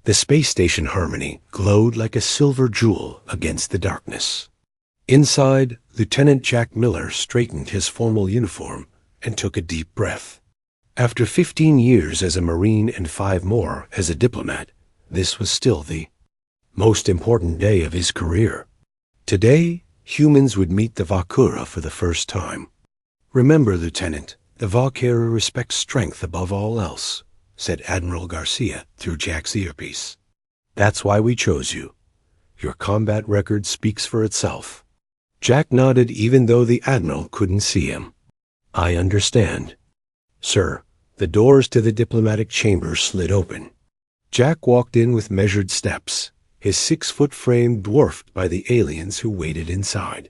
The space station Harmony glowed like a silver jewel against the darkness. Inside, Lieutenant Jack Miller straightened his formal uniform and took a deep breath. After 15 years as a Marine and 5 more as a diplomat, this was still the most important day of his career. Today, humans would meet the Valkyra for the first time. "Remember, Lieutenant, the Valkyra respects strength above all else," said Admiral Garcia through Jack's earpiece. "That's why we chose you. Your combat record speaks for itself." Jack nodded even though the Admiral couldn't see him. "I understand." "Sir," the doors to the diplomatic chamber slid open. Jack walked in with measured steps, his 6-foot frame dwarfed by the aliens who waited inside.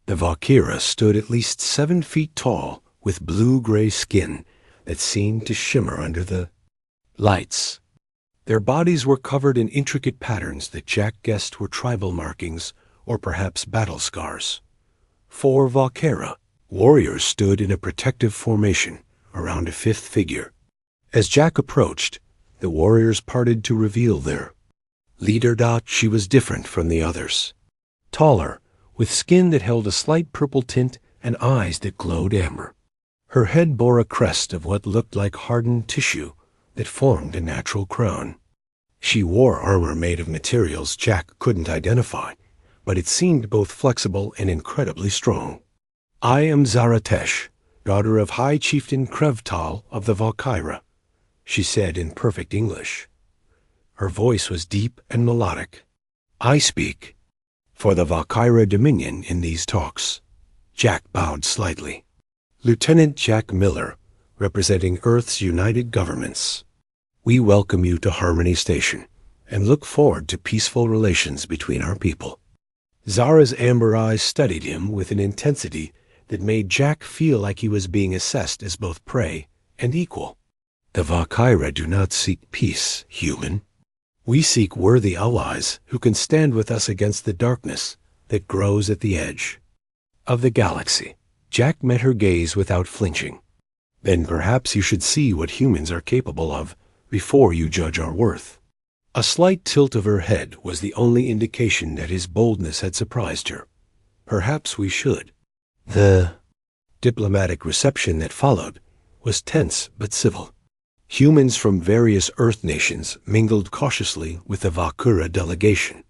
The Valkyra stood at least 7 feet tall, with blue-gray skin that seemed to shimmer under the lights. Their bodies were covered in intricate patterns that Jack guessed were tribal markings or perhaps battle scars. 4 Valkyra warriors stood in a protective formation around a 5th figure. As Jack approached, the warriors parted to reveal their leader. She was different from the others. Taller, with skin that held a slight purple tint and eyes that glowed amber. Her head bore a crest of what looked like hardened tissue that formed a natural crown. She wore armor made of materials Jack couldn't identify, but it seemed both flexible and incredibly strong. "I am Zaratesh, daughter of High Chieftain Krevtal of the Valkyra," she said in perfect English. Her voice was deep and melodic. "I speak for the Valkyra Dominion in these talks." Jack bowed slightly. "Lieutenant Jack Miller, representing Earth's United Governments. We welcome you to Harmony Station and look forward to peaceful relations between our people." Zara's amber eyes studied him with an intensity that made Jack feel like he was being assessed as both prey and equal. "The Valkyra do not seek peace, human. We seek worthy allies who can stand with us against the darkness that grows at the edge of the galaxy." Jack met her gaze without flinching. "Then perhaps you should see what humans are capable of before you judge our worth." A slight tilt of her head was the only indication that his boldness had surprised her. "Perhaps we should." The diplomatic reception that followed was tense but civil. Humans from various Earth nations mingled cautiously with the Valkyra delegation.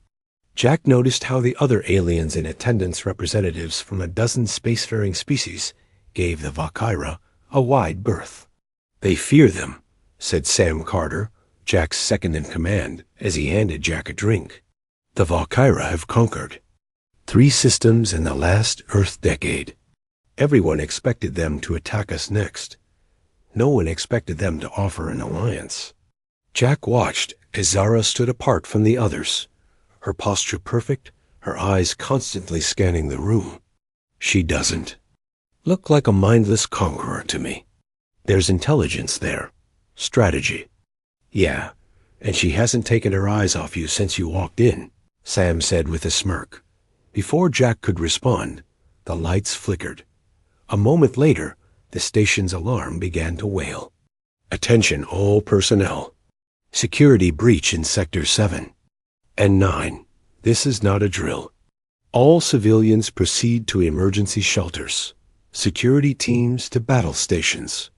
Jack noticed how the other aliens in attendance, representatives from a dozen spacefaring species, gave the Valkyra a wide berth. "They fear them," said Sam Carter, Jack's second-in-command, as he handed Jack a drink. "The Valkyra have conquered 3 systems in the last Earth decade. Everyone expected them to attack us next. No one expected them to offer an alliance." Jack watched as Zara stood apart from the others, her posture perfect, her eyes constantly scanning the room. "She doesn't look like a mindless conqueror to me. There's intelligence there, strategy." "Yeah, and she hasn't taken her eyes off you since you walked in," Sam said with a smirk. Before Jack could respond, the lights flickered. A moment later, the station's alarm began to wail. "Attention all personnel. Security breach in Sector 7 and 9. This is not a drill. All civilians proceed to emergency shelters. Security teams to battle stations."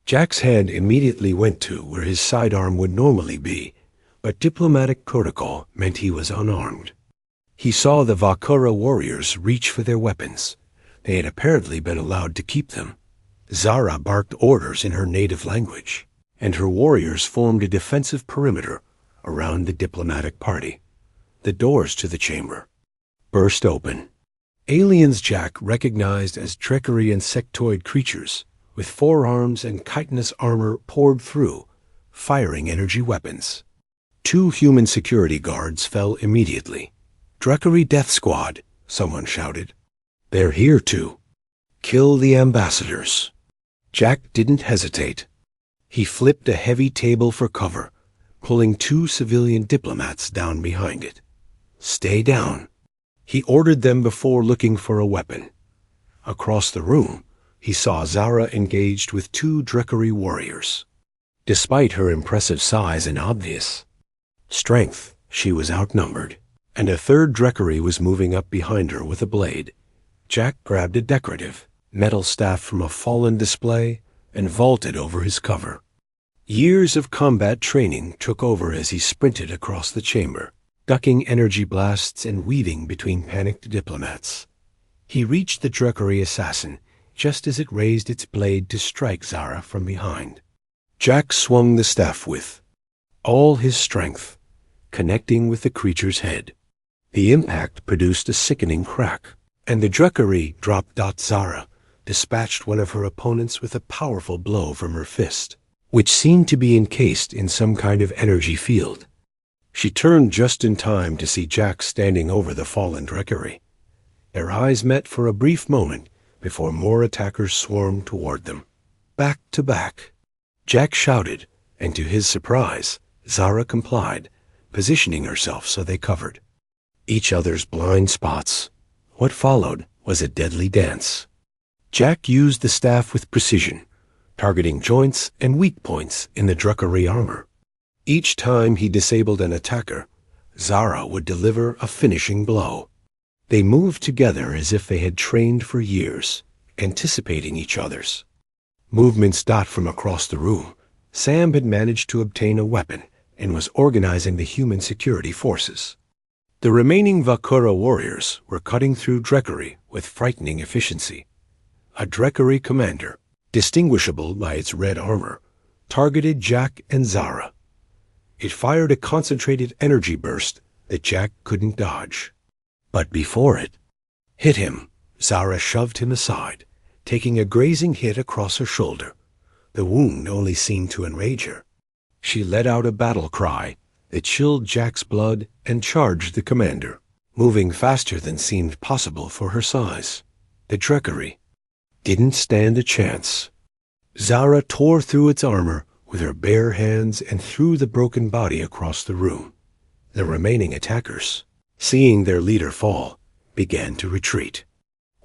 Jack's hand immediately went to where his sidearm would normally be, but diplomatic protocol meant he was unarmed. He saw the Valkyra warriors reach for their weapons. They had apparently been allowed to keep them. Zara barked orders in her native language, and her warriors formed a defensive perimeter around the diplomatic party. The doors to the chamber burst open. Aliens Jack recognized as Treachery insectoid creatures with forearms and chitinous armor poured through, firing energy weapons. 2 human security guards fell immediately. "Treachery Death Squad," someone shouted. "They're here to kill the ambassadors." Jack didn't hesitate. He flipped a heavy table for cover, pulling 2 civilian diplomats down behind it. "Stay down," he ordered them before looking for a weapon. Across the room, he saw Zara engaged with 2 Treachery warriors. Despite her impressive size and obvious Strength, she was outnumbered, and a third Dreckery was moving up behind her with a blade. Jack grabbed a decorative metal staff from a fallen display and vaulted over his cover. Years of combat training took over as he sprinted across the chamber, ducking energy blasts and weaving between panicked diplomats. He reached the Dreckery assassin just as it raised its blade to strike Zara from behind. Jack swung the staff with all his strength, connecting with the creature's head. The impact produced a sickening crack, and the Dreckery dropped. Zara dispatched one of her opponents with a powerful blow from her fist, which seemed to be encased in some kind of energy field. She turned just in time to see Jack standing over the fallen Dreckery. Their eyes met for a brief moment before more attackers swarmed toward them, back to back. Jack shouted, and to his surprise, Zara complied, positioning herself so they covered each other's blind spots. What followed was a deadly dance. Jack used the staff with precision, targeting joints and weak points in the Dreckery armor. Each time he disabled an attacker, Zara would deliver a finishing blow. They moved together as if they had trained for years, anticipating each other's movements. From across the room, Sam had managed to obtain a weapon and was organizing the human security forces. The remaining Valkyra warriors were cutting through Dreckery with frightening efficiency. A Dreckery commander, distinguishable by its red armor, targeted Jack and Zara. It fired a concentrated energy burst that Jack couldn't dodge. But before it hit him, Zara shoved him aside, taking a grazing hit across her shoulder. The wound only seemed to enrage her. She let out a battle cry that chilled Jack's blood and charged the commander, moving faster than seemed possible for her size. The Dreckery didn't stand a chance. Zara tore through its armor with her bare hands and threw the broken body across the room. The remaining attackers, seeing their leader fall, began to retreat.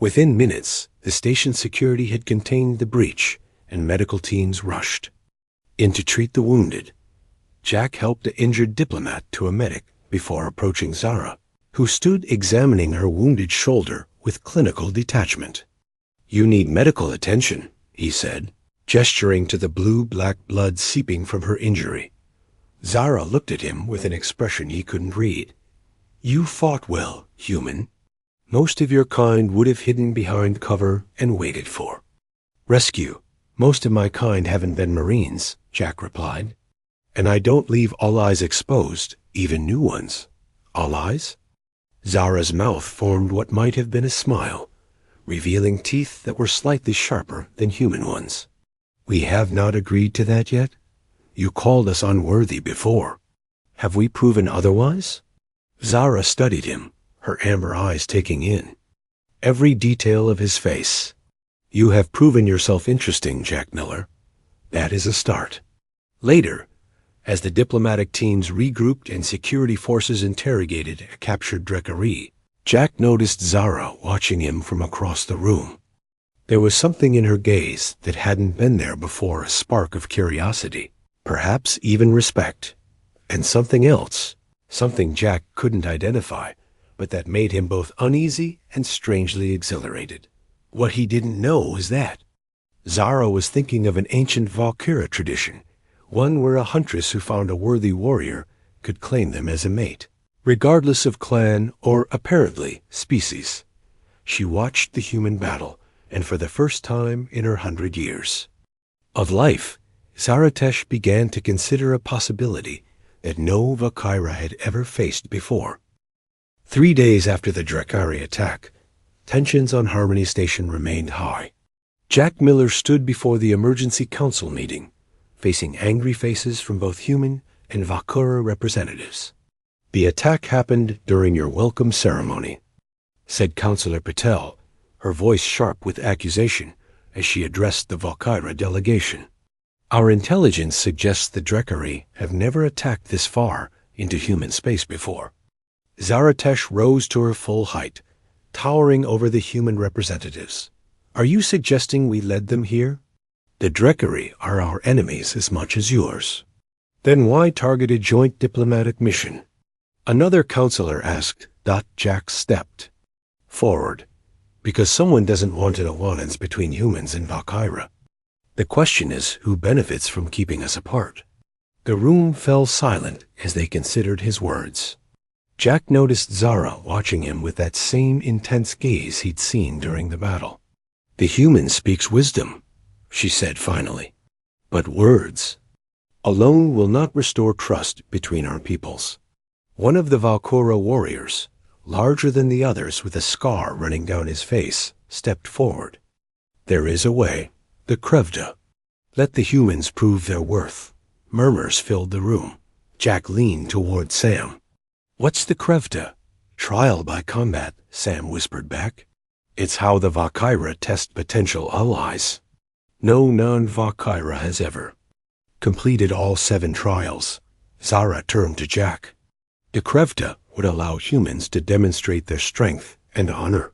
Within minutes, the station's security had contained the breach, and medical teams rushed in to treat the wounded. Jack helped the injured diplomat to a medic before approaching Zara, who stood examining her wounded shoulder with clinical detachment. "You need medical attention," he said, gesturing to the blue-black blood seeping from her injury. Zara looked at him with an expression he couldn't read. "You fought well, human. Most of your kind would have hidden behind cover and waited for rescue. Most of my kind haven't been Marines," Jack replied. "And I don't leave all eyes exposed, even new ones." "All eyes?" Zara's mouth formed what might have been a smile, revealing teeth that were slightly sharper than human ones. "We have not agreed to that yet. You called us unworthy before. Have we proven otherwise?" Zara studied him, her amber eyes taking in every detail of his face. "You have proven yourself interesting, Jack Miller. That is a start." Later, as the diplomatic teams regrouped and security forces interrogated a captured Dreckery, Jack noticed Zara watching him from across the room. There was something in her gaze that hadn't been there before, a spark of curiosity, perhaps even respect, and something else, something Jack couldn't identify, but that made him both uneasy and strangely exhilarated. What he didn't know was that Zara was thinking of an ancient Valkyra tradition, one where a huntress who found a worthy warrior could claim them as a mate, regardless of clan or, apparently, species. She watched the human battle, and for the first time in her 100 years of life, Zaratesh began to consider a possibility that no Valkyra had ever faced before. 3 days after the Dreckery attack, tensions on Harmony Station remained high. Jack Miller stood before the emergency council meeting, facing angry faces from both human and Valkyra representatives. "The attack happened during your welcome ceremony," said Councillor Patel, her voice sharp with accusation as she addressed the Valkyra delegation. "Our intelligence suggests the Dreckery have never attacked this far into human space before." Zaratesh rose to her full height, towering over the human representatives. "Are you suggesting we led them here? The Dreckery are our enemies as much as yours." Then why target a joint diplomatic mission? Another counselor asked. Jack stepped forward. Because someone doesn't want an alliance between humans and Valkyra. The question is, who benefits from keeping us apart? The room fell silent as they considered his words. Jack noticed Zara watching him with that same intense gaze he'd seen during the battle. The human speaks wisdom, she said finally. But words alone will not restore trust between our peoples. One of the Valkyra warriors, larger than the others with a scar running down his face, stepped forward. There is a way. The Krevda. Let the humans prove their worth. Murmurs filled the room. Jack leaned toward Sam. What's the Krevda? Trial by combat, Sam whispered back. It's how the Valkyra test potential allies. No non-Valkyra has ever completed all 7 trials. Zara turned to Jack. The Krevda would allow humans to demonstrate their strength and honor.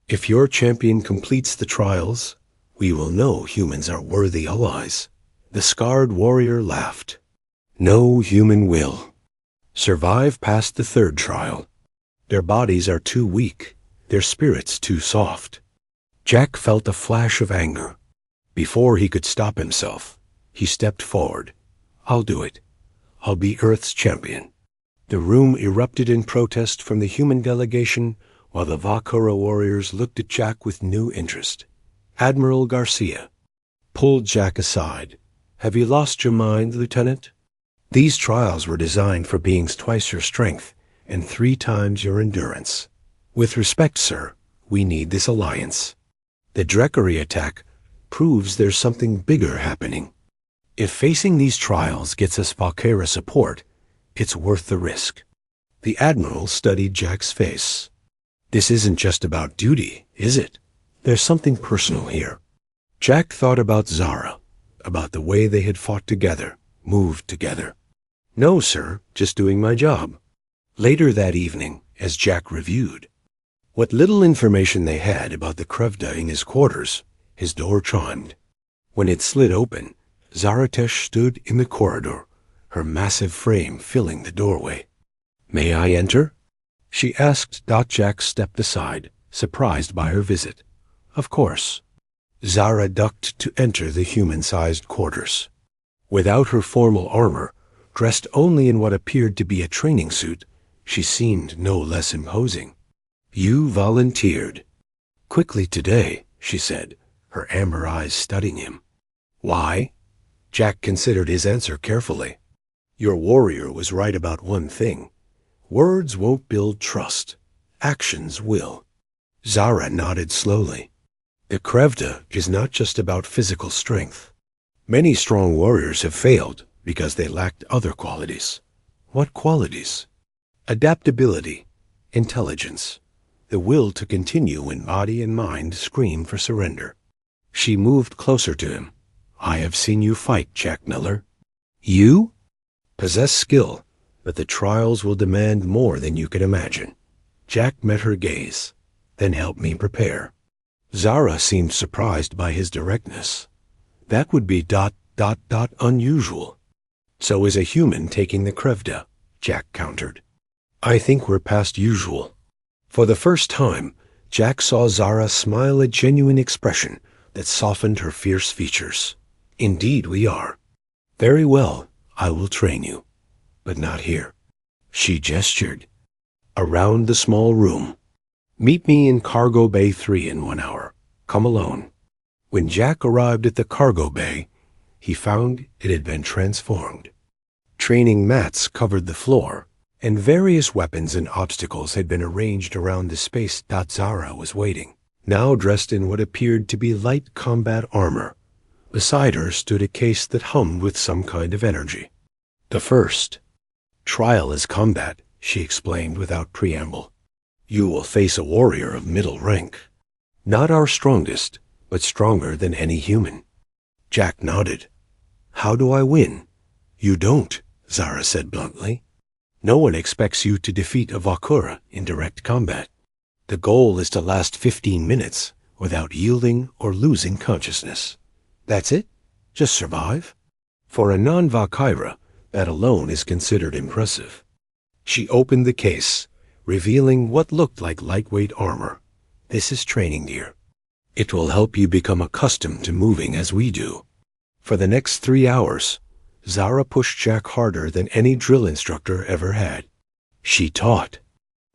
If your champion completes the trials, we will know humans are worthy allies. The scarred warrior laughed. No human will survive past the 3rd trial. Their bodies are too weak, their spirits too soft. Jack felt a flash of anger. Before he could stop himself, he stepped forward. I'll do it. I'll be Earth's champion. The room erupted in protest from the human delegation, while the Valkyra warriors looked at Jack with new interest. Admiral Garcia pulled Jack aside. Have you lost your mind, Lieutenant? These trials were designed for beings twice your strength and 3 times your endurance. With respect, sir, we need this alliance. The Dreckery attack proves there's something bigger happening. If facing these trials gets us Valkyra support, it's worth the risk. The Admiral studied Jack's face. This isn't just about duty, is it? There's something personal here. Jack thought about Zara, about the way they had fought together, moved together. No, sir, just doing my job. Later that evening, as Jack reviewed what little information they had about the Krevda in his quarters, his door chimed. When it slid open, Zaratesh stood in the corridor, her massive frame filling the doorway. May I enter? She asked. Jack stepped aside, surprised by her visit. Of course. Zara ducked to enter the human-sized quarters. Without her formal armor, dressed only in what appeared to be a training suit, she seemed no less imposing. You volunteered. Quickly today, she said, her amber eyes studying him. Why? Jack considered his answer carefully. Your warrior was right about one thing. Words won't build trust. Actions will. Zara nodded slowly. The Krevda is not just about physical strength. Many strong warriors have failed because they lacked other qualities. What qualities? Adaptability, intelligence, the will to continue when body and mind scream for surrender. She moved closer to him. I have seen you fight, Jack Miller. You possess skill, but the trials will demand more than you can imagine. Jack met her gaze. Then help me prepare. Zara seemed surprised by his directness. That would be ... unusual. So is a human taking the Krevda, Jack countered. I think we're past usual. For the first time, Jack saw Zara smile a genuine expression that softened her fierce features. Indeed we are. Very well, I will train you. But not here. She gestured. Around the small room. Meet me in Cargo Bay 3 in 1 hour. Come alone. When Jack arrived at the cargo bay, he found it had been transformed. Training mats covered the floor, and various weapons and obstacles had been arranged around the space. Zara was waiting, now dressed in what appeared to be light combat armor. Beside her stood a case that hummed with some kind of energy. The first trial is combat, she explained without preamble. You will face a warrior of middle rank. Not our strongest, but stronger than any human. Jack nodded. How do I win? You don't, Zara said bluntly. No one expects you to defeat a Valkyra in direct combat. The goal is to last 15 minutes without yielding or losing consciousness. That's it? Just survive? For a non-Valkyra, That alone is considered impressive. She opened the case, revealing what looked like lightweight armor. This is training gear. It will help you become accustomed to moving as we do. For the next 3 hours, Zara pushed Jack harder than any drill instructor ever had. She taught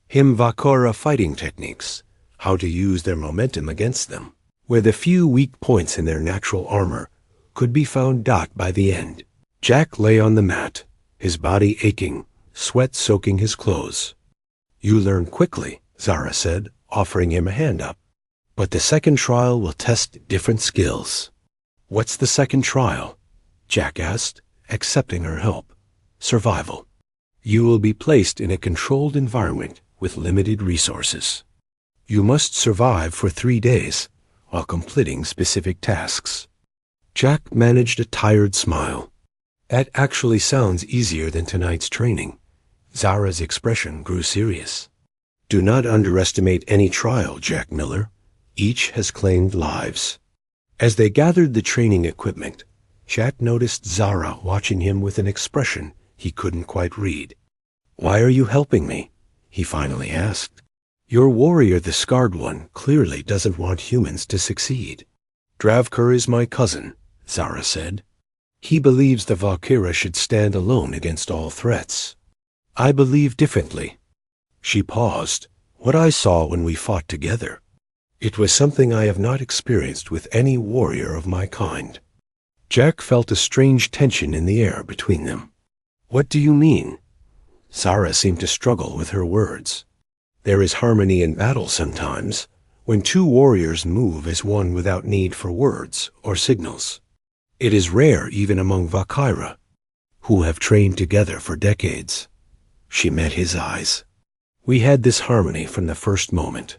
him Vakora fighting techniques, how to use their momentum against them, where the few weak points in their natural armor could be found. By the end, Jack lay on the mat, his body aching, sweat soaking his clothes. You learn quickly, Zara said, offering him a hand up. But the second trial will test different skills. What's the second trial? Jack asked, accepting her help. Survival. You will be placed in a controlled environment with limited resources. You must survive for 3 days while completing specific tasks. Jack managed a tired smile. That actually sounds easier than tonight's training. Zara's expression grew serious. Do not underestimate any trial, Jack Miller. Each has claimed lives. As they gathered the training equipment, Jack noticed Zara watching him with an expression he couldn't quite read. Why are you helping me? He finally asked. Your warrior, the Scarred One, clearly doesn't want humans to succeed. Dravkur is my cousin, Zara said. He believes the Valkyra should stand alone against all threats. I believe differently. She paused. What I saw when we fought together. It was something I have not experienced with any warrior of my kind. Jack felt a strange tension in the air between them. What do you mean? Zara seemed to struggle with her words. There is harmony in battle sometimes, when two warriors move as one without need for words or signals. It is rare even among Valkyra, who have trained together for decades. She met his eyes. We had this harmony from the first moment.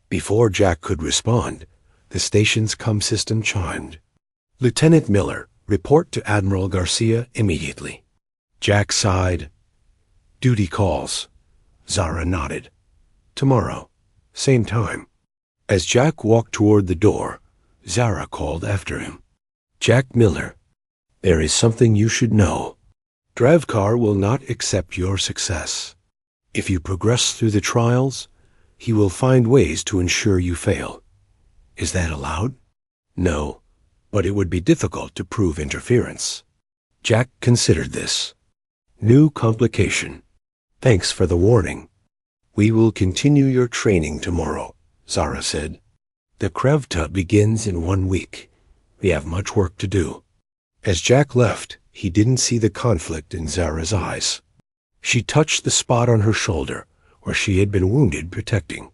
Before Jack could respond, the station's comm system chimed. Lieutenant Miller, report to Admiral Garcia immediately. Jack sighed. Duty calls. Zara nodded. Tomorrow, same time. As Jack walked toward the door, Zara called after him. Jack Miller, there is something you should know. Dravkar will not accept your success. If you progress through the trials, he will find ways to ensure you fail. Is that allowed? No, but it would be difficult to prove interference. Jack considered this. New complication. Thanks for the warning. We will continue your training tomorrow, Zara said. The Krevta begins in 1 week. We have much work to do. As Jack left, he didn't see the conflict in Zara's eyes. She touched the spot on her shoulder where she had been wounded protecting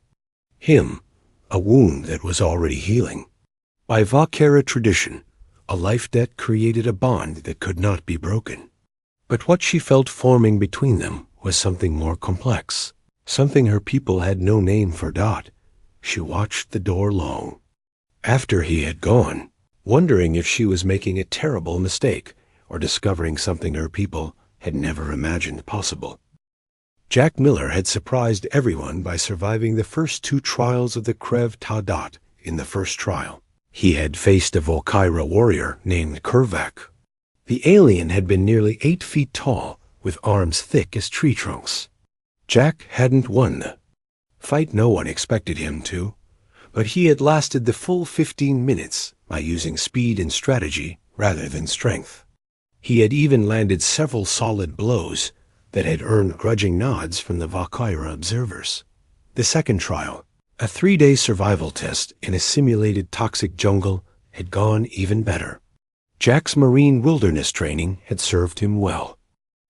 him, a wound that was already healing. By Valkyra tradition, a life debt created a bond that could not be broken. But what she felt forming between them was something more complex, something her people had no name for. She watched the door long. After he had gone, wondering if she was making a terrible mistake or discovering something her people had never imagined possible. Jack Miller had surprised everyone by surviving the first 2 trials of the Krev Tadat. In the first trial, he had faced a Valkyra warrior named Kurvak. The alien had been nearly 8 feet tall, with arms thick as tree trunks. Jack hadn't won the fight. No one expected him to, but he had lasted the full 15 minutes by using speed and strategy rather than strength. He had even landed several solid blows that had earned grudging nods from the Valkyra observers. The second trial, a 3-day survival test in a simulated toxic jungle, had gone even better. Jack's marine wilderness training had served him well.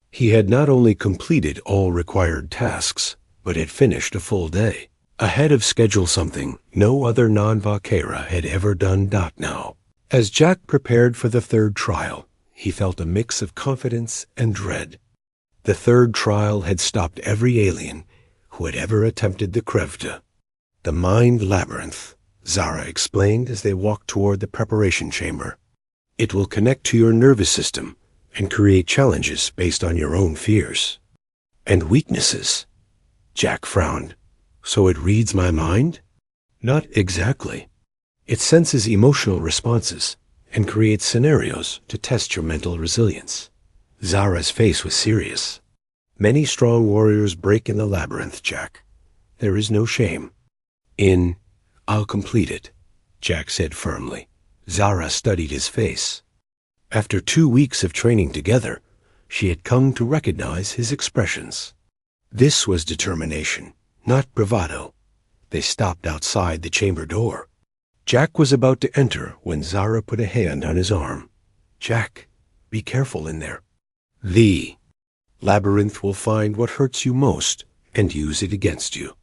He had not only completed all required tasks, but had finished a full day, ahead of schedule, something no other non-Valkyra had ever done. Now, as Jack prepared for the third trial, he felt a mix of confidence and dread. The third trial had stopped every alien who had ever attempted the Krevta. The mind labyrinth, Zara explained as they walked toward the preparation chamber. It will connect to your nervous system and create challenges based on your own fears and weaknesses. Jack frowned. So it reads my mind? Not exactly. It senses emotional responses and creates scenarios to test your mental resilience. Zara's face was serious. Many strong warriors break in the labyrinth, Jack. There is no shame. I'll complete it, Jack said firmly. Zara studied his face. After 2 weeks of training together, she had come to recognize his expressions. This was determination, not bravado. They stopped outside the chamber door. Jack was about to enter when Zara put a hand on his arm. Jack, be careful in there. The labyrinth will find what hurts you most and use it against you.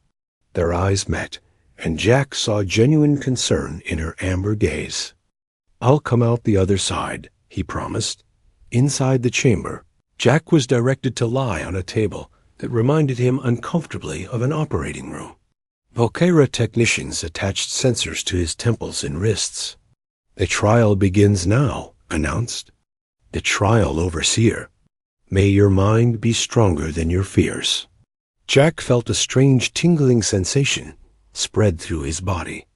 Their eyes met, and Jack saw genuine concern in her amber gaze. I'll come out the other side, he promised. Inside the chamber, Jack was directed to lie on a table that reminded him uncomfortably of an operating room. Volcara technicians attached sensors to his temples and wrists. The trial begins now, announced. The trial, Overseer. May your mind be stronger than your fears. Jack felt a strange tingling sensation spread through his body.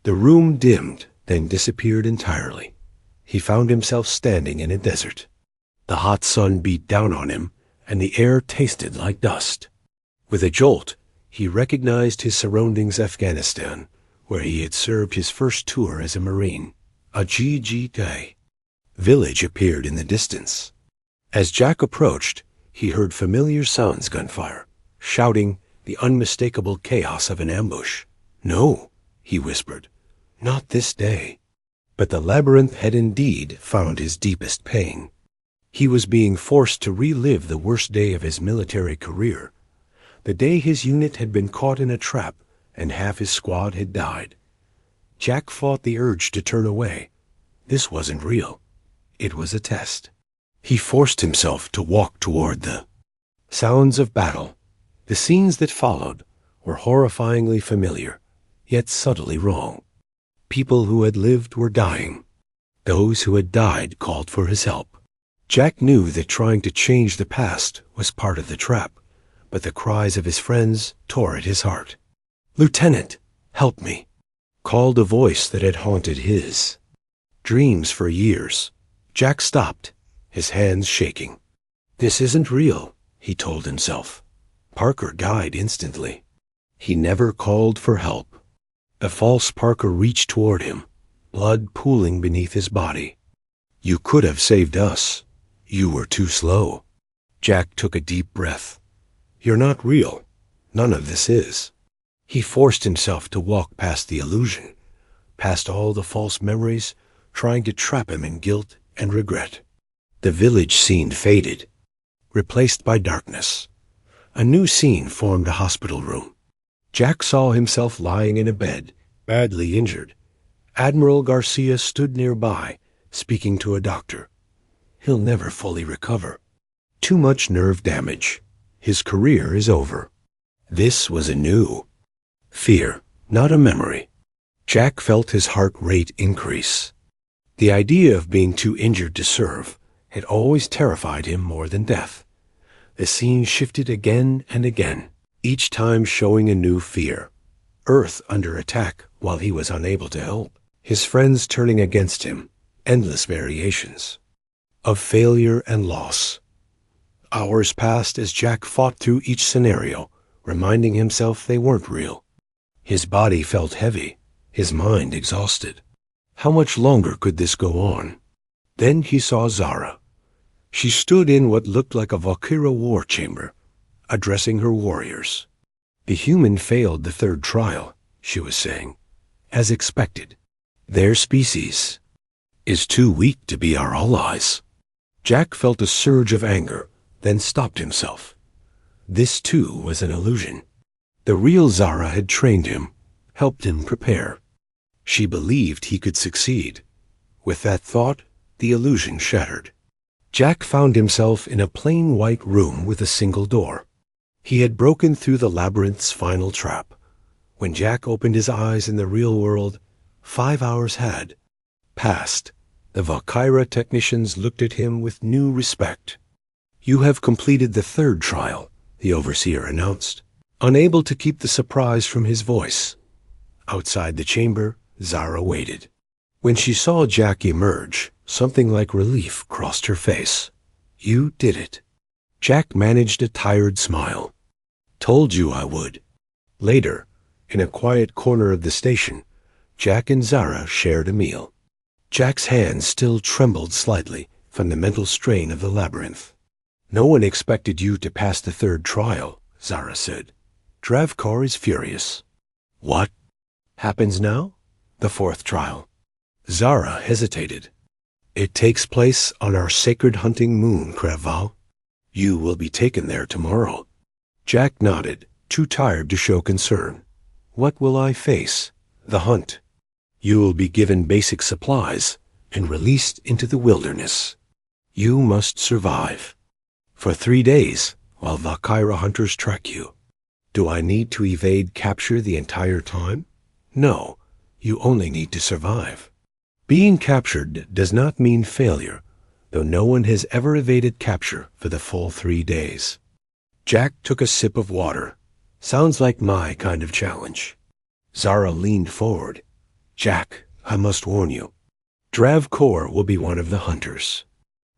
The room dimmed, then disappeared entirely. He found himself standing in a desert. The hot sun beat down on him, and the air tasted like dust. With a jolt, he recognized his surroundings: Afghanistan, where he had served his first tour as a Marine. A GG village appeared in the distance. As Jack approached, he heard familiar sounds: gunfire, shouting, the unmistakable chaos of an ambush. No, he whispered, not this day. But the labyrinth had indeed found his deepest pain. He was being forced to relive the worst day of his military career, the day his unit had been caught in a trap and half his squad had died. Jack fought the urge to turn away. This wasn't real. It was a test. He forced himself to walk toward the sounds of battle. The scenes that followed were horrifyingly familiar, yet subtly wrong. People who had lived were dying. Those who had died called for his help. Jack knew that trying to change the past was part of the trap, but the cries of his friends tore at his heart. Lieutenant, help me, called a voice that had haunted his dreams for years. Jack stopped, his hands shaking. This isn't real, he told himself. Parker died instantly. He never called for help. The false Parker reached toward him, blood pooling beneath his body. You could have saved us. You were too slow. Jack took a deep breath. You're not real. None of this is. He forced himself to walk past the illusion, past all the false memories, trying to trap him in guilt and regret. The village scene faded, replaced by darkness. A new scene formed: a hospital room. Jack saw himself lying in a bed, badly injured. Admiral Garcia stood nearby, speaking to a doctor. He'll never fully recover. Too much nerve damage. His career is over. This was a new fear, not a memory. Jack felt his heart rate increase. The idea of being too injured to serve had always terrified him more than death. The scene shifted again and again, each time showing a new fear. Earth under attack while he was unable to help. His friends turning against him. Endless variations of failure and loss. Hours passed as Jack fought through each scenario, reminding himself they weren't real. His body felt heavy, his mind exhausted. How much longer could this go on? Then he saw Zara. She stood in what looked like a Volcara war chamber, addressing her warriors. The human failed the third trial, she was saying, as expected. Their species is too weak to be our allies. Jack felt a surge of anger, then stopped himself. This too was an illusion. The real Zara had trained him, helped him prepare. She believed he could succeed. With that thought, the illusion shattered. Jack found himself in a plain white room with a single door. He had broken through the labyrinth's final trap. When Jack opened his eyes in the real world, 5 hours had passed. The Volcara technicians looked at him with new respect. You have completed the third trial, the overseer announced, unable to keep the surprise from his voice. Outside the chamber, Zara waited. When she saw Jack emerge, something like relief crossed her face. You did it. Jack managed a tired smile. Told you I would. Later, in a quiet corner of the station, Jack and Zara shared a meal. Jack's hands still trembled slightly from the mental strain of the labyrinth. No one expected you to pass the third trial, Zara said. Dravkar is furious. What happens now? The fourth trial. Zara hesitated. It takes place on our sacred hunting moon, Kreval. You will be taken there tomorrow. Jack nodded, too tired to show concern. What will I face? The hunt. You will be given basic supplies and released into the wilderness. You must survive. For 3 days, while Valkyra hunters track you. Do I need to evade capture the entire time? No, you only need to survive. Being captured does not mean failure, though no one has ever evaded capture for the full 3 days. Jack took a sip of water. Sounds like my kind of challenge. Zara leaned forward. Jack, I must warn you. Dravkar will be one of the hunters.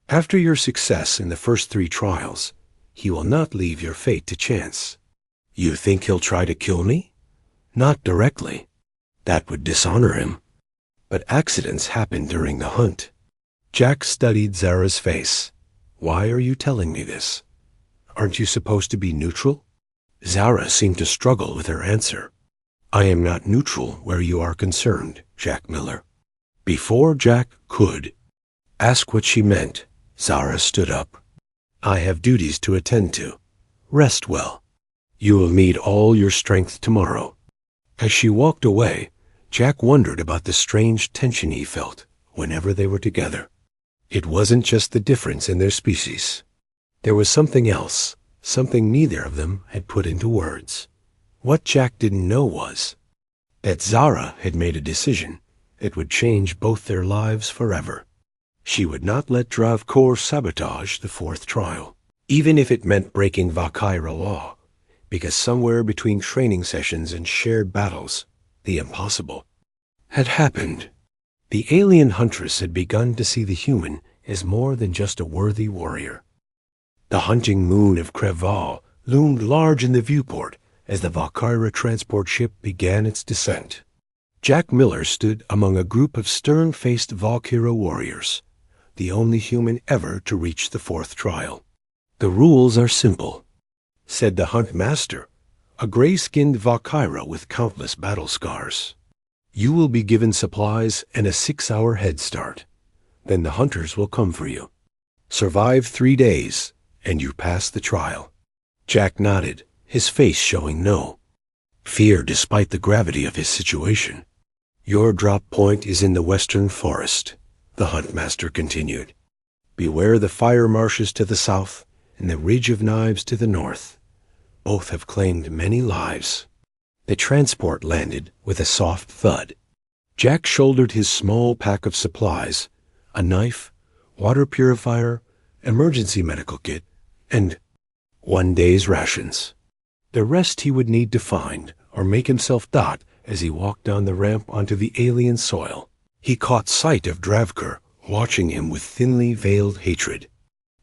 After your success in the first 3 trials, he will not leave your fate to chance. You think he'll try to kill me? Not directly. That would dishonor him. But accidents happen during the hunt. Jack studied Zara's face. Why are you telling me this? Aren't you supposed to be neutral? Zara seemed to struggle with her answer. I am not neutral where you are concerned, Jack Miller. Before Jack could ask what she meant, Zara stood up. I have duties to attend to. Rest well. You will need all your strength tomorrow. As she walked away, Jack wondered about the strange tension he felt whenever they were together. It wasn't just the difference in their species. There was something else, something neither of them had put into words. What Jack didn't know was that Zara had made a decision that would change both their lives forever. She would not let Dravkar sabotage the fourth trial, even if it meant breaking Valkyra law, because somewhere between training sessions and shared battles, the impossible had happened. The alien Huntress had begun to see the human as more than just a worthy warrior. The hunting moon of Kreval loomed large in the viewport as the Valkyra transport ship began its descent. Jack Miller stood among a group of stern-faced Valkyra warriors, the only human ever to reach the fourth trial. The rules are simple, said the Hunt Master, a gray-skinned Valkyra with countless battle scars. You will be given supplies and a 6-hour head start. Then the hunters will come for you. Survive 3 days, and you pass the trial. Jack nodded, his face showing no fear despite the gravity of his situation. Your drop point is in the western forest, the Huntmaster continued. Beware the fire marshes to the south and the ridge of knives to the north. Both have claimed many lives. The transport landed with a soft thud. Jack shouldered his small pack of supplies, a knife, water purifier, emergency medical kit, and 1 day's rations. The rest he would need to find or make himself dot as he walked down the ramp onto the alien soil. He caught sight of Dravkar, watching him with thinly veiled hatred.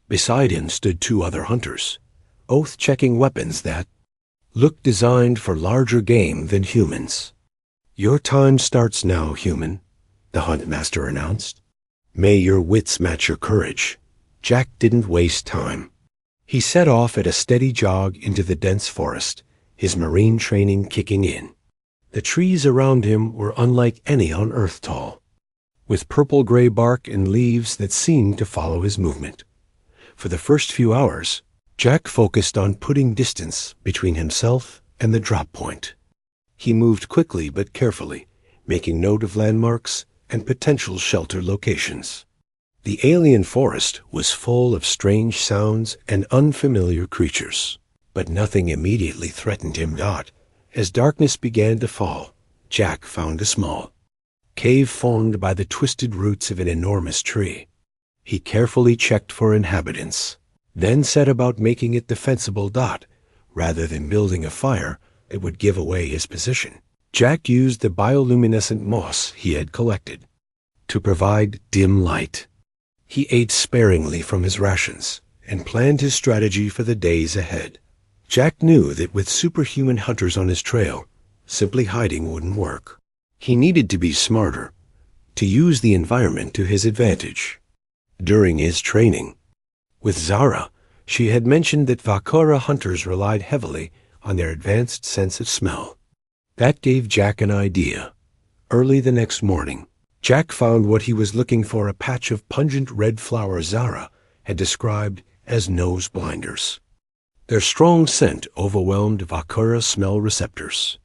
Beside him stood 2 other hunters, both checking weapons that looked designed for larger game than humans. Your time starts now, human, the Huntmaster announced. May your wits match your courage. Jack didn't waste time. He set off at a steady jog into the dense forest, his marine training kicking in. The trees around him were unlike any on Earth tall, with purple-gray bark and leaves that seemed to follow his movement. For the first few hours, Jack focused on putting distance between himself and the drop point. He moved quickly but carefully, making note of landmarks and potential shelter locations. The alien forest was full of strange sounds and unfamiliar creatures, but nothing immediately threatened him. As darkness began to fall, Jack found a small cave formed by the twisted roots of an enormous tree. He carefully checked for inhabitants, then set about making it defensible. Rather than building a fire that would give away his position, Jack used the bioluminescent moss he had collected to provide dim light. He ate sparingly from his rations, and planned his strategy for the days ahead. Jack knew that with superhuman hunters on his trail, simply hiding wouldn't work. He needed to be smarter, to use the environment to his advantage. During his training with Zara, she had mentioned that Vakura hunters relied heavily on their advanced sense of smell. That gave Jack an idea. Early the next morning, Jack found what he was looking for, a patch of pungent red flowers Zara had described as nose blinders. Their strong scent overwhelmed Vakura smell receptors.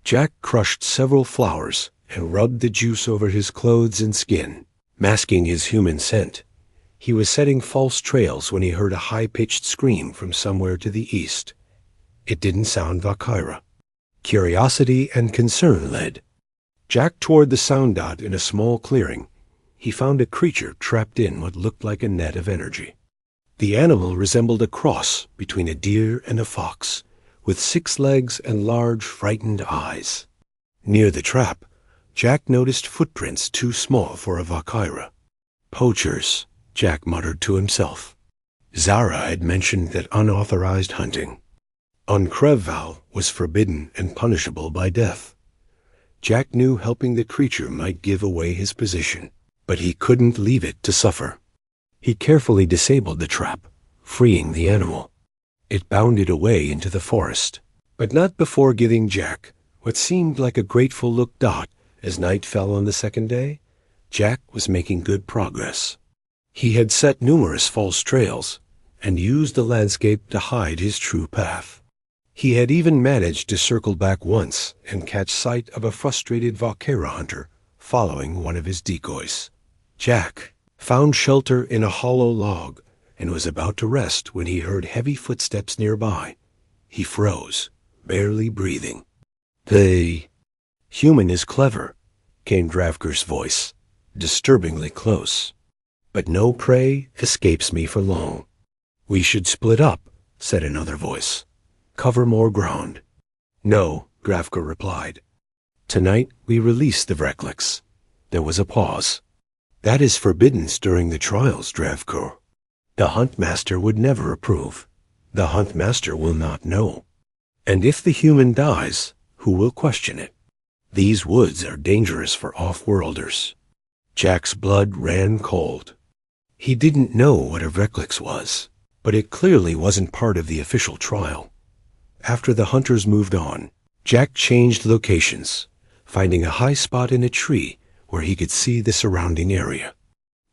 Jack crushed several flowers and rubbed the juice over his clothes and skin, masking his human scent. He was setting false trails when he heard a high-pitched scream from somewhere to the east. It didn't sound Vakura. Curiosity and concern led Jack toward the sound dot in a small clearing. He found a creature trapped in what looked like a net of energy. The animal resembled a cross between a deer and a fox, with 6 legs and large, frightened eyes. Near the trap, Jack noticed footprints too small for a Vakura. Poachers, Jack muttered to himself. Zara had mentioned that unauthorized hunting on Krevval was forbidden and punishable by death. Jack knew helping the creature might give away his position, but he couldn't leave it to suffer. He carefully disabled the trap, freeing the animal. It bounded away into the forest, but not before giving Jack what seemed like a grateful-look. As night fell on the second day, Jack was making good progress. He had set numerous false trails and used the landscape to hide his true path. He had even managed to circle back once and catch sight of a frustrated Vakura hunter following one of his decoys. Jack found shelter in a hollow log and was about to rest when he heard heavy footsteps nearby. He froze, barely breathing. "The human is clever," came Dravker's voice, disturbingly close. "But no prey escapes me for long." "We should split up," said another voice. "Cover more ground." "No," Dravker replied. "Tonight we release the Vreklix." There was a pause. "That is forbidden during the trials, Dravker. The Huntmaster would never approve. The Huntmaster will not know. And if the human dies, who will question it? These woods are dangerous for off-worlders." Jack's blood ran cold. He didn't know what a Vreklix was, but it clearly wasn't part of the official trial. After the hunters moved on, Jack changed locations, finding a high spot in a tree where he could see the surrounding area.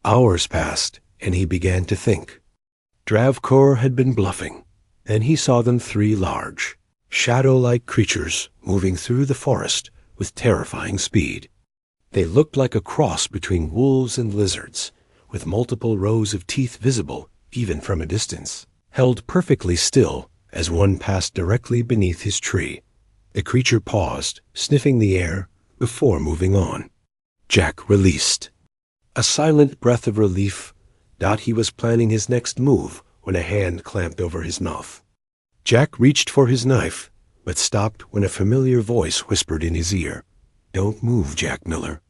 Hours passed, and he began to think. Dravkor had been bluffing, and he saw them 3 large, shadow-like creatures moving through the forest with terrifying speed. They looked like a cross between wolves and lizards, with multiple rows of teeth visible even from a distance, held perfectly still as one passed directly beneath his tree. The creature paused, sniffing the air, before moving on. Jack released. A silent breath of relief. He was planning his next move when a hand clamped over his mouth. Jack reached for his knife, but stopped when a familiar voice whispered in his ear, "Don't move, Jack Miller."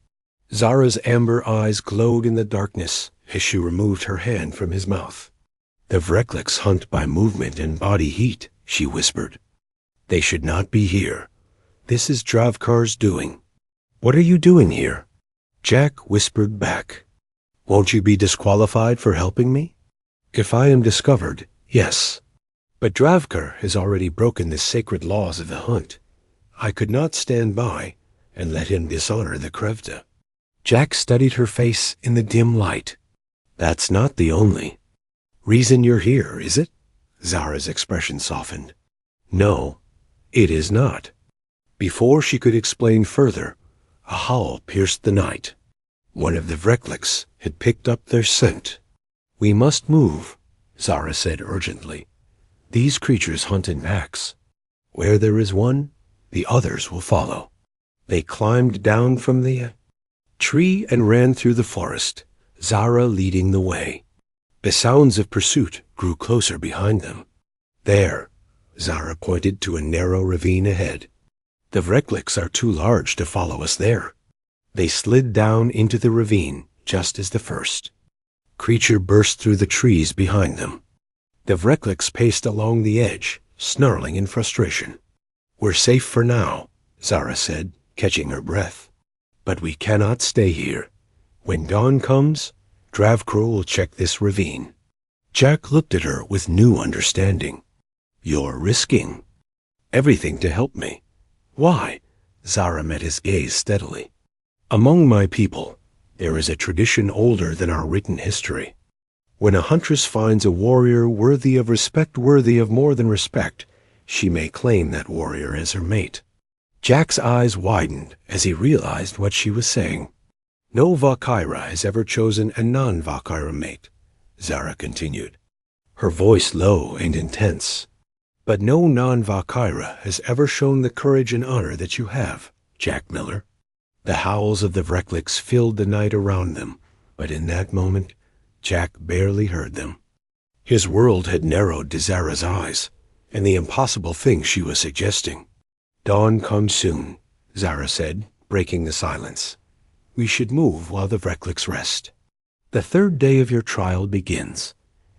Zara's amber eyes glowed in the darkness as she removed her hand from his mouth. "The Vreklix hunt by movement and body heat," she whispered. "They should not be here. This is Dravkar's doing." "What are you doing here?" Jack whispered back. "Won't you be disqualified for helping me?" "If I am discovered, yes. But Dravkar has already broken the sacred laws of the hunt. I could not stand by and let him dishonor the Krevda." Jack studied her face in the dim light. "That's not the only reason you're here, is it?" Zara's expression softened. "No, it is not." Before she could explain further, a howl pierced the night. One of the Vreklix had picked up their scent. "We must move," Zara said urgently. "These creatures hunt in packs. Where there is one, the others will follow." They climbed down from the tree and ran through the forest, Zara leading the way. The sounds of pursuit grew closer behind them. "There," Zara pointed to a narrow ravine ahead. "The Vreklix are too large to follow us there." They slid down into the ravine just as the first creature burst through the trees behind them. The Vreklix paced along the edge, snarling in frustration. "We're safe for now," Zara said, catching her breath. "But we cannot stay here. When dawn comes, Dravkur will check this ravine." Jack looked at her with new understanding. "You're risking everything to help me." "Why?" Zara met his gaze steadily. "Among my people, there is a tradition older than our written history. When a huntress finds a warrior worthy of respect, worthy of more than respect, she may claim that warrior as her mate." Jack's eyes widened as he realized what she was saying. "No Valkyra has ever chosen a non-Valkyra mate," Zara continued, her voice low and intense. "But no non-Valkyra has ever shown the courage and honor that you have, Jack Miller." The howls of the Vreklix filled the night around them, but in that moment, Jack barely heard them. His world had narrowed to Zara's eyes, and the impossible thing she was suggesting. "Dawn comes soon," Zara said, breaking the silence. "We should move while the Vreklix rest. The third day of your trial begins,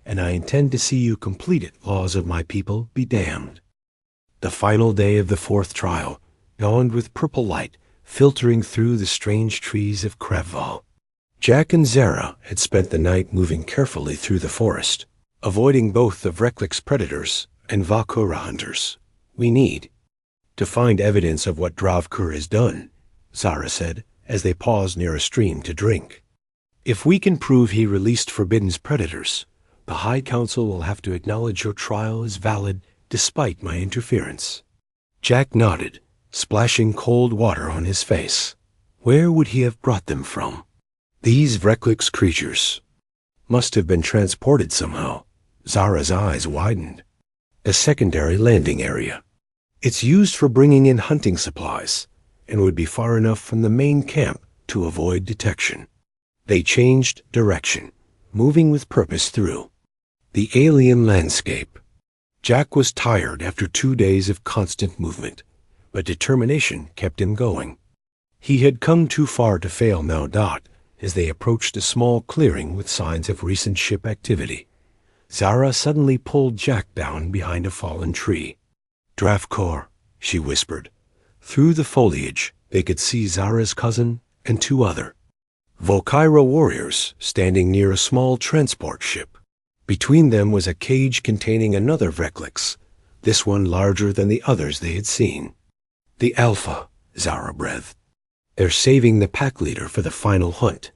and I intend to see you complete it, laws of my people be damned." The final day of the fourth trial dawned with purple light filtering through the strange trees of Krevval. Jack and Zara had spent the night moving carefully through the forest, avoiding both the Vreklix predators and Valkyra hunters. "We need to find evidence of what Dravkur has done," Zara said, as they paused near a stream to drink. "If we can prove he released Forbidden's predators, the High Council will have to acknowledge your trial is valid despite my interference." Jack nodded, splashing cold water on his face. Where would he have brought them from? These Vreklix creatures must have been transported somehow. Zara's eyes widened. A secondary landing area. It's used for bringing in hunting supplies, and would be far enough from the main camp to avoid detection. They changed direction, moving with purpose through the alien landscape. Jack was tired after 2 days of constant movement, but determination kept him going. He had come too far to fail now. As they approached a small clearing with signs of recent ship activity, Zara suddenly pulled Jack down behind a fallen tree. "Dravkur," she whispered. Through the foliage, they could see Zara's cousin and 2 other Volkyra warriors standing near a small transport ship. Between them was a cage containing another Vreklix, this one larger than the others they had seen. "The Alpha," Zara breathed. "They're saving the pack leader for the final hunt."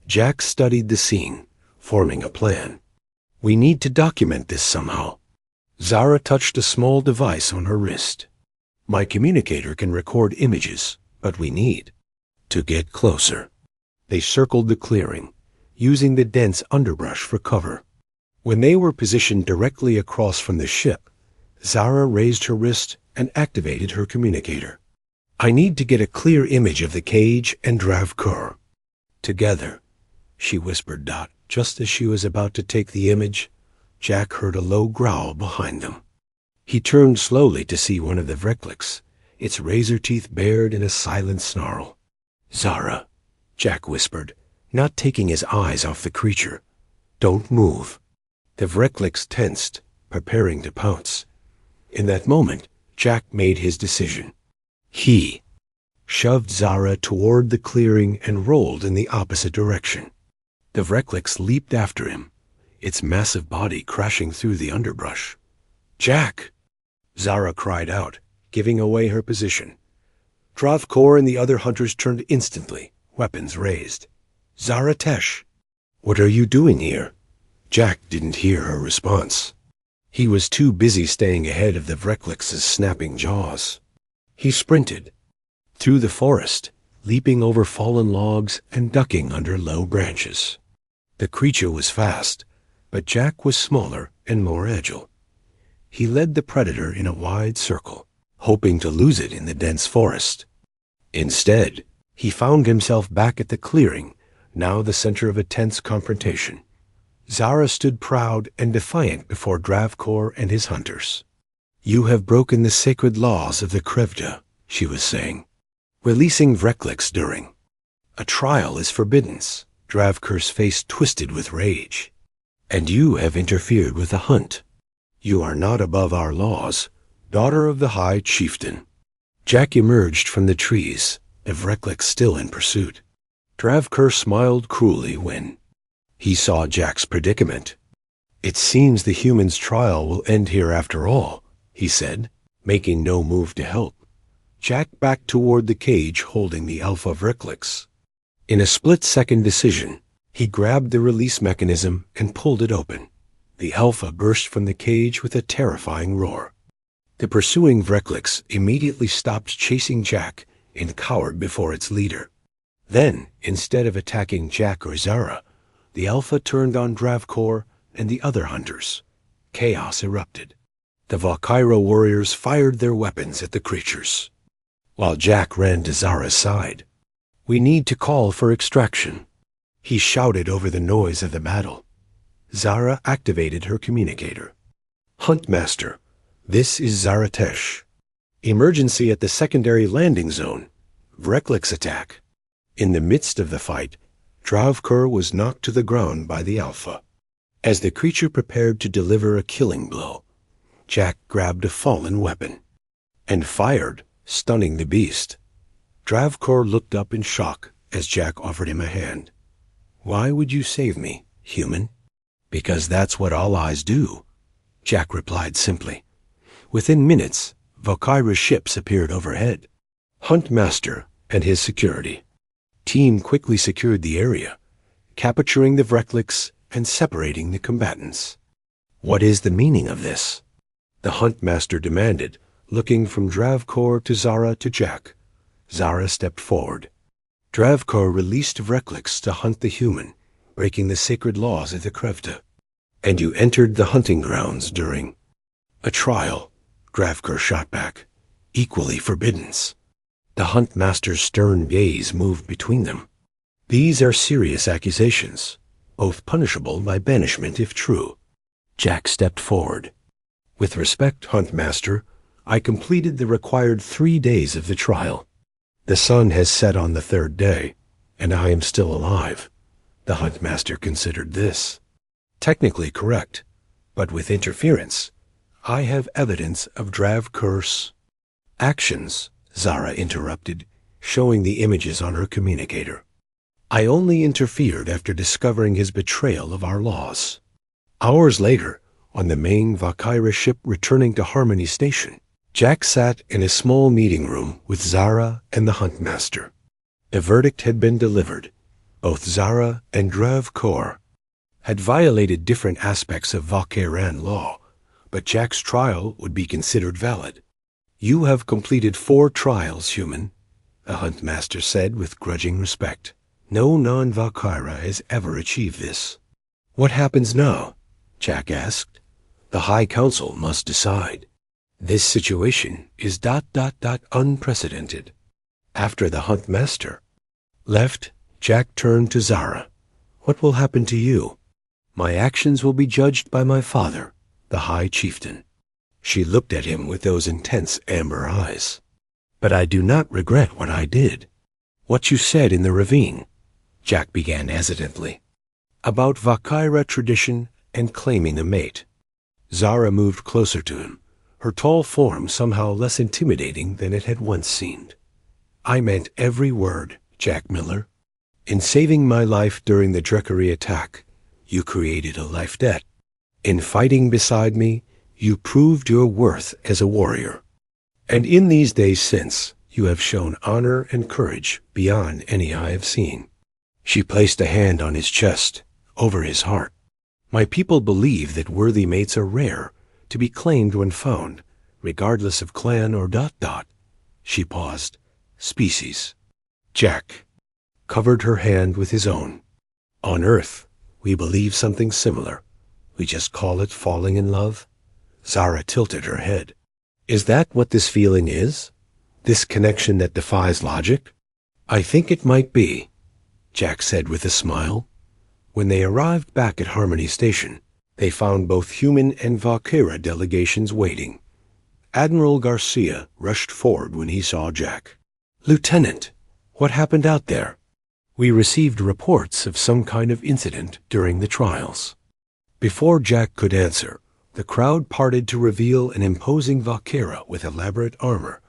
Jack studied the scene, forming a plan. "We need to document this somehow." Zara touched a small device on her wrist. "My communicator can record images, but we need to get closer." They circled the clearing, using the dense underbrush for cover. When they were positioned directly across from the ship, Zara raised her wrist and activated her communicator. "I need to get a clear image of the cage and Dravkur." "Together," she whispered. Just as she was about to take the image, Jack heard a low growl behind them. He turned slowly to see one of the Vreklix, its razor teeth bared in a silent snarl. "Zara," Jack whispered, not taking his eyes off the creature. "Don't move." The Vreklix tensed, preparing to pounce. In that moment, Jack made his decision. He shoved Zara toward the clearing and rolled in the opposite direction. The Vreklix leaped after him, its massive body crashing through the underbrush. "Jack!" Zara cried out, giving away her position. Dravkur and the other hunters turned instantly, weapons raised. "Zara Tesh, what are you doing here?" Jack didn't hear her response. He was too busy staying ahead of the Vreklix's snapping jaws. He sprinted through the forest, leaping over fallen logs and ducking under low branches. The creature was fast, but Jack was smaller and more agile. He led the predator in a wide circle, hoping to lose it in the dense forest. Instead, he found himself back at the clearing, now the center of a tense confrontation. Zara stood proud and defiant before Dravkur and his hunters. "You have broken the sacred laws of the Krevda," she was saying. "Releasing Vreklix during a trial is forbidden." Dravkur's face twisted with rage. "And you have interfered with the hunt," You are not above our laws, daughter of the High Chieftain. Jack emerged from the trees, Evreklix still in pursuit. Dravkur smiled cruelly when he saw Jack's predicament. It seems the human's trial will end here after all, he said, making no move to help. Jack backed toward the cage holding the Alpha Vreklix. In a split-second decision, he grabbed the release mechanism and pulled it open. The Alpha burst from the cage with a terrifying roar. The pursuing Vreklix immediately stopped chasing Jack and cowered before its leader. Then, instead of attacking Jack or Zara, the Alpha turned on Dravkur and the other hunters. Chaos erupted. The Valkyra warriors fired their weapons at the creatures, while Jack ran to Zara's side. "We need to call for extraction," he shouted over the noise of the battle. Zara activated her communicator. "Huntmaster, this is Zaratesh. Emergency at the secondary landing zone. Vreklix attack." In the midst of the fight, Dravkur was knocked to the ground by the Alpha. As the creature prepared to deliver a killing blow, Jack grabbed a fallen weapon and fired, stunning the beast. Dravkur looked up in shock as Jack offered him a hand. "Why would you save me, human?" "Because that's what all eyes do," Jack replied simply. Within minutes, Valkyra ships appeared overhead. Huntmaster and his security team quickly secured the area, capturing the Vreklix and separating the combatants. "What is the meaning of this?" the Huntmaster demanded, looking from Dravkur to Zara to Jack. Zara stepped forward. Dravkur released Vreklix to hunt the human, breaking the sacred laws of the Krevta. "And you entered the hunting grounds during a trial," Dravkur shot back. "Equally forbiddance." The Huntmaster's stern gaze moved between them. "These are serious accusations, both punishable by banishment if true." Jack stepped forward. "With respect, Huntmaster, I completed the required 3 days of the trial. The sun has set on the 3rd day, and I am still alive." The Huntmaster considered this. "Technically correct, but with interference. I have evidence of Dravkur's actions," Zara interrupted, showing the images on her communicator. "I only interfered after discovering his betrayal of our laws." Hours later, on the main Valkyra ship returning to Harmony Station, Jack sat in a small meeting room with Zara and the Huntmaster. A verdict had been delivered. Both Zara and Dravkur had violated different aspects of Valkyran law, but Jack's trial would be considered valid. "You have completed 4 trials, human," the Huntmaster said with grudging respect. "No non-Valkyra has ever achieved this." "What happens now?" Jack asked. "The High Council must decide. This situation is ... unprecedented." After the Huntmaster left, Jack turned to Zara. "What will happen to you?" "My actions will be judged by my father, the High Chieftain." She looked at him with those intense amber eyes. "But I do not regret what I did." "What you said in the ravine," Jack began hesitantly, "about Valkyra tradition and claiming a mate." Zara moved closer to him, her tall form somehow less intimidating than it had once seemed. "I meant every word, Jack Miller. In saving my life during the Drekari attack, you created a life debt. In fighting beside me, you proved your worth as a warrior. And in these days since, you have shown honor and courage beyond any I have seen." She placed a hand on his chest, over his heart. "My people believe that worthy mates are rare, to be claimed when found, regardless of clan or ... She paused. "Species." Jack covered her hand with his own. "On Earth, we believe something similar. We just call it falling in love." Zara tilted her head. "Is that what this feeling is? This connection that defies logic?" "I think it might be," Jack said with a smile. When they arrived back at Harmony Station, they found both human and Valkyra delegations waiting. Admiral Garcia rushed forward when he saw Jack. "Lieutenant, what happened out there?" "We received reports of some kind of incident during the trials." Before Jack could answer, The crowd parted to reveal an imposing Valkyra with elaborate armor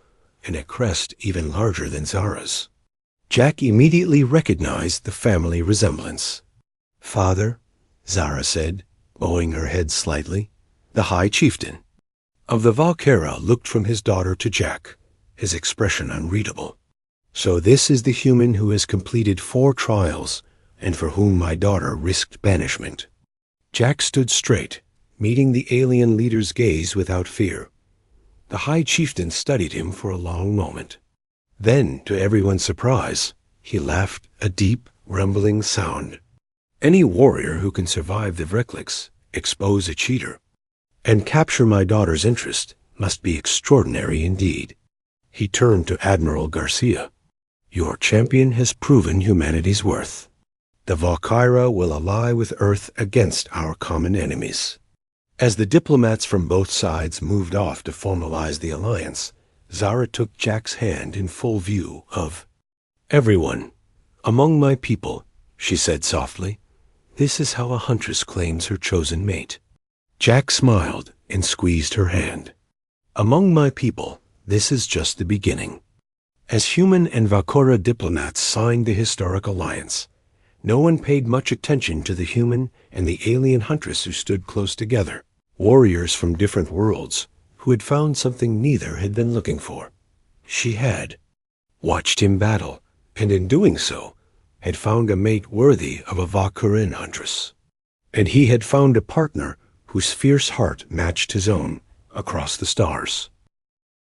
and a crest even larger than Zara's. Jack immediately recognized the family resemblance. "Father," Zara said, bowing her head slightly. "The High Chieftain." Of the Valkyra looked from his daughter to Jack, his expression unreadable. "So this is the human who has completed 4 trials and for whom my daughter risked banishment." Jack stood straight, meeting the alien leader's gaze without fear. The High Chieftain studied him for a long moment. Then, to everyone's surprise, he laughed a deep, rumbling sound. "Any warrior who can survive the Vreklix, expose a cheater, and capture my daughter's interest must be extraordinary indeed." He turned to Admiral Garcia. "Your champion has proven humanity's worth. The Valkyra will ally with Earth against our common enemies." As the diplomats from both sides moved off to formalize the alliance, Zara took Jack's hand in full view of everyone. "Among my people," she said softly, "this is how a huntress claims her chosen mate." Jack smiled and squeezed her hand. "Among my people, this is just the beginning." As human and Valkyra diplomats signed the historic alliance, no one paid much attention to the human and the alien huntress who stood close together, warriors from different worlds who had found something neither had been looking for. She had watched him battle, and in doing so, had found a mate worthy of a Valkyrian huntress. And he had found a partner whose fierce heart matched his own across the stars.